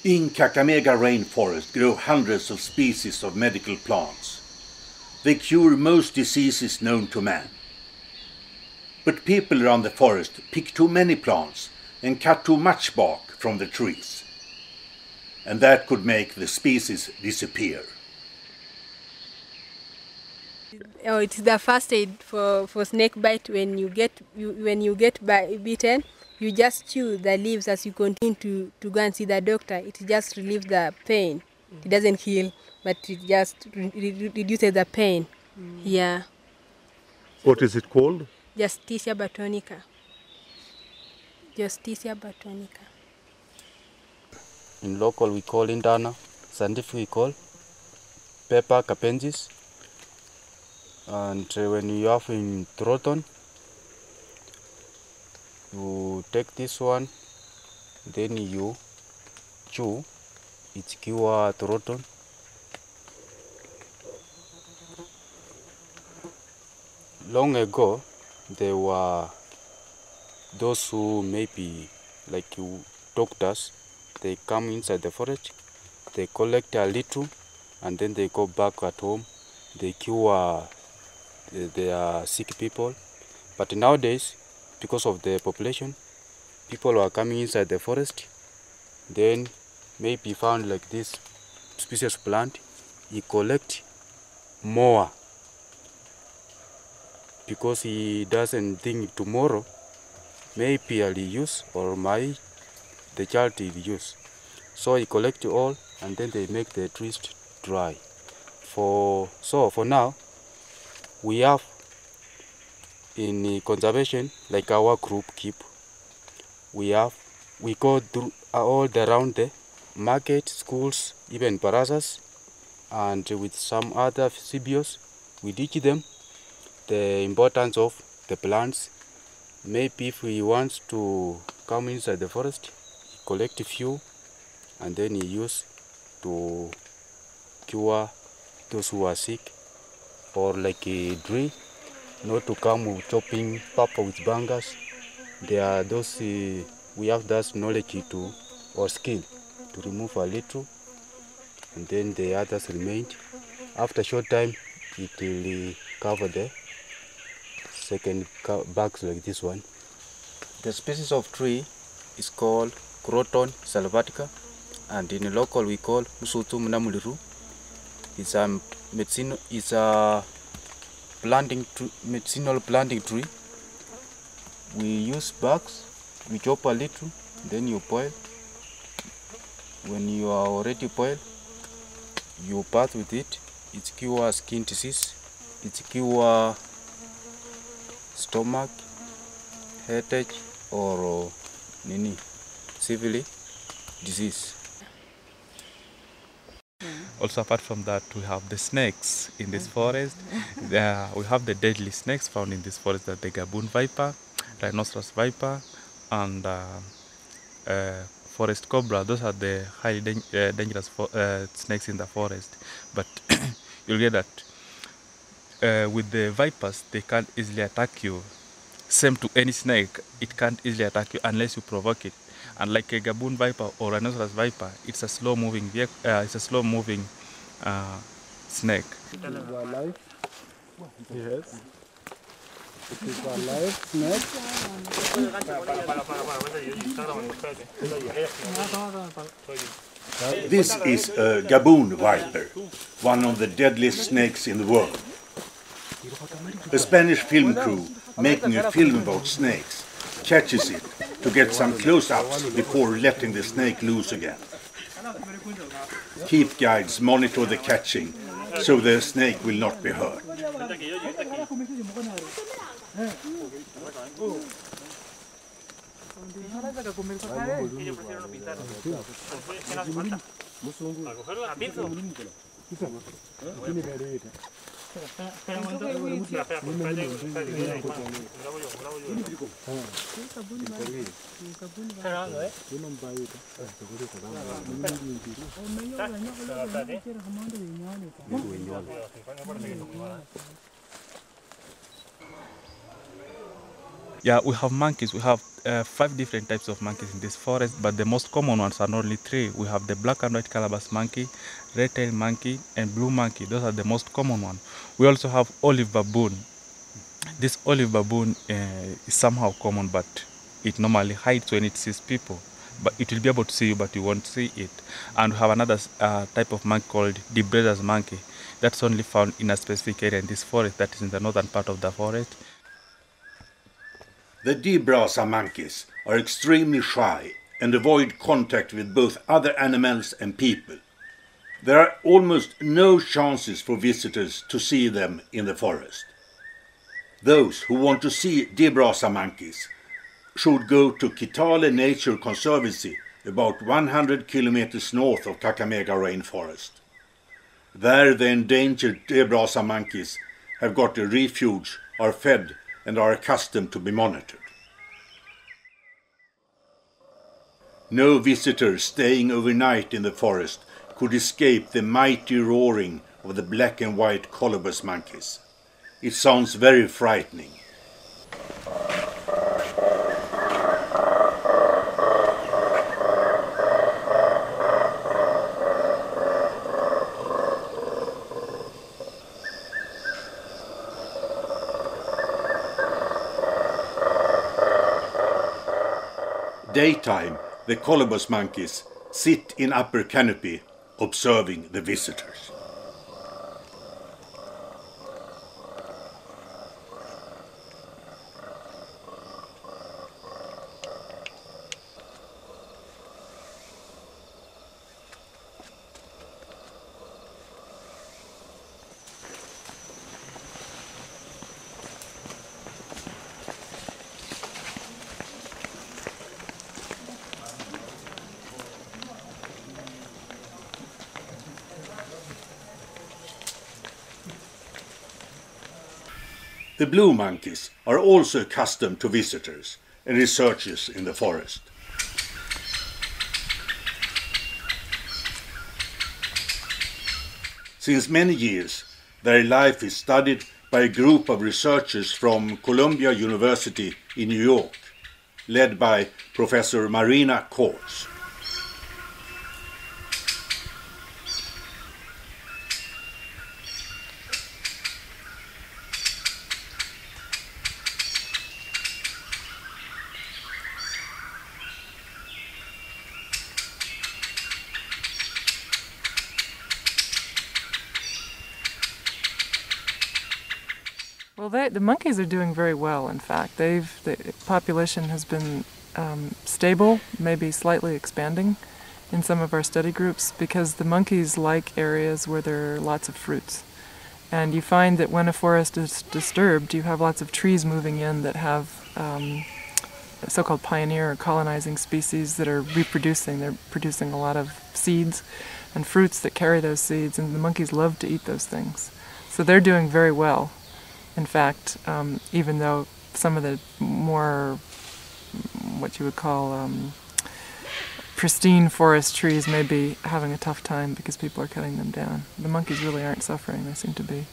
In Kakamega Rain Forest grow hundreds of species of medical plants. They cure most diseases known to man. But people around the forest pick too many plants and cut too much bark from the trees. And that could make the species disappear. Oh, it's the first aid for snake bite. When you get bitten, you just chew the leaves as you continue to go and see the doctor. It just relieves the pain. It doesn't heal, but it just reduces the pain. Yeah. What is it called? Justicia botanica. Justicia botanica. In local we call intana, scientific we call pepper capensis. And when you have in throton, you take this one, then you chew, it cure throton. Long ago, there were those who maybe like you doctors, they come inside the forest, they collect a little, and then they go back at home, they cure their sick people. But nowadays, because of the population, people are coming inside the forest, then maybe found like this species of plant, he collect more because he doesn't think tomorrow maybe I'll use or the child will use. So he collect all and then they make the trees dry. For now, we have in conservation, like our group keep, we go through all around the market, schools, even barazas, and with some other CBOs, we teach them the importance of the plants. Maybe if we want to come inside the forest, collect a few, and then he use to cure those who are sick, or like a drill, not to come with chopping pepper with bangers. There are those, we have that knowledge to, or skill, to remove a little, and then the others remained. After a short time, it will cover the second bags like this one. The species of tree is called Croton salvatica, and in local we call Musutum namuliru. It's a medicinal planting tree. We use barks, we chop a little, then you boil. When you are already boiled, you bath with it. It cures skin disease, it cures stomach, headache, or severe disease. Also, apart from that, we have the snakes in this forest. We have the deadly snakes found in this forest, the gaboon viper, rhinoceros viper, and forest cobra. Those are the highly dangerous snakes in the forest. But you'll get that with the vipers, they can't easily attack you. Same to any snake, it can't easily attack you unless you provoke it. And like a gaboon viper or rhinoceros viper, it's a slow-moving snake. It is a live. Yes. It is a live snake. This is a gaboon viper, one of the deadliest snakes in the world. A Spanish film crew making a film about snakes catches it to get some close-ups before letting the snake loose again. Keep guides monitor the catching so the snake will not be hurt. Yeah, we have monkeys. We have 5 different types of monkeys in this forest, but the most common ones are only 3. We have the black and white calabash monkey, red-tailed monkey, and blue monkey. Those are the most common ones. We also have olive baboon. This olive baboon is somehow common, but it normally hides when it sees people. But it will be able to see you, but you won't see it. And we have another type of monkey called the breeder's monkey. That's only found in a specific area in this forest, that is in the northern part of the forest. The debrasa monkeys are extremely shy and avoid contact with both other animals and people. There are almost no chances for visitors to see them in the forest. Those who want to see debrasa monkeys should go to Kitale Nature Conservancy, about 100 kilometers north of Kakamega Rain Forest. There the endangered debrasa monkeys have got a refuge, are fed and are accustomed to be monitored. No visitor staying overnight in the forest could escape the mighty roaring of the black and white colobus monkeys. It sounds very frightening. Daytime, the colobus monkeys sit in upper canopy observing the visitors. The blue monkeys are also accustomed to visitors and researchers in the forest. Since many years, their life is studied by a group of researchers from Columbia University in New York, led by Professor Marina Kortz. Well, the monkeys are doing very well. In fact, the population has been stable, maybe slightly expanding in some of our study groups, because the monkeys like areas where there are lots of fruits. And you find that when a forest is disturbed, you have lots of trees moving in that have so-called pioneer or colonizing species that are reproducing. They're producing a lot of seeds and fruits that carry those seeds, and the monkeys love to eat those things. So they're doing very well. In fact, even though some of the more, what you would call pristine forest trees may be having a tough time because people are cutting them down, the monkeys really aren't suffering. They seem to be